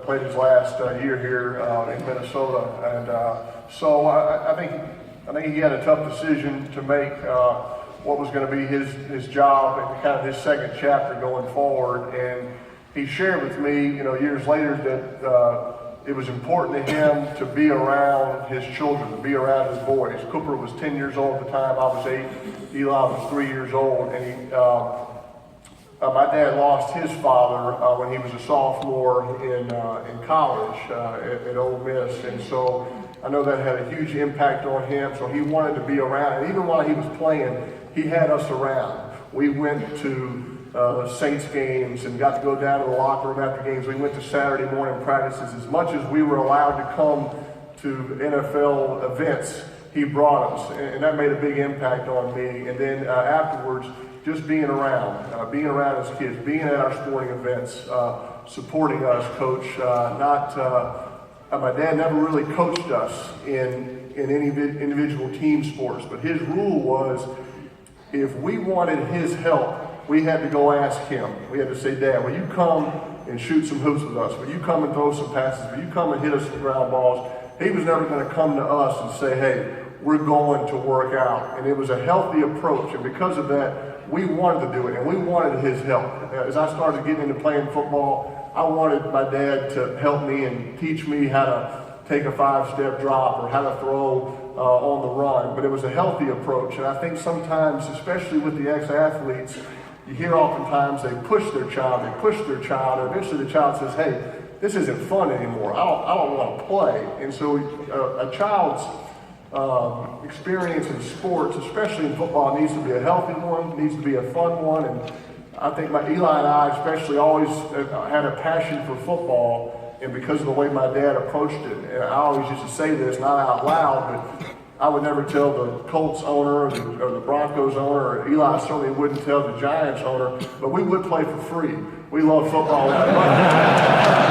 played his last year here in Minnesota, and so I think he had a tough decision to make. What was going to be his job and kind of his second chapter going forward, and he shared with me, years later that it was important to him to be around his children, to be around his boys. Cooper was 10 years old at the time. I was 8. Eli was 3 years old, and my dad lost his father when he was a sophomore in college at Ole Miss, and so I know that had a huge impact on him. So he wanted to be around, and even while he was playing, he had us around. We went to Saints games and got to go down to the locker room after games. We went to Saturday morning practices. As much as we were allowed to come to NFL events, he brought us, and that made a big impact on me. And then afterwards, just being around as kids, being at our sporting events, supporting us, Coach. My dad never really coached us in any individual team sports, but his rule was, if we wanted his help, we had to go ask him. We had to say, Dad, will you come and shoot some hoops with us? Will you come and throw some passes? Will you come and hit us with ground balls? He was never going to come to us and say, hey, we're going to work out. And it was a healthy approach. And because of that, we wanted to do it, and we wanted his help. As I started getting into playing football, I wanted my dad to help me and teach me how to take a 5-step drop or how to throw on the run, but it was a healthy approach. And I think sometimes, especially with the ex-athletes, you hear oftentimes they push their child, and eventually the child says, hey, this isn't fun anymore. I don't want to play. And so a child's experience in sports, especially in football, needs to be a healthy one, needs to be a fun one. And I think Eli and I especially always had a passion for football. And because of the way my dad approached it, and I always used to say this, not out loud, but I would never tell the Colts owner or the Broncos owner, or Eli certainly wouldn't tell the Giants owner, but we would play for free. We love football that much.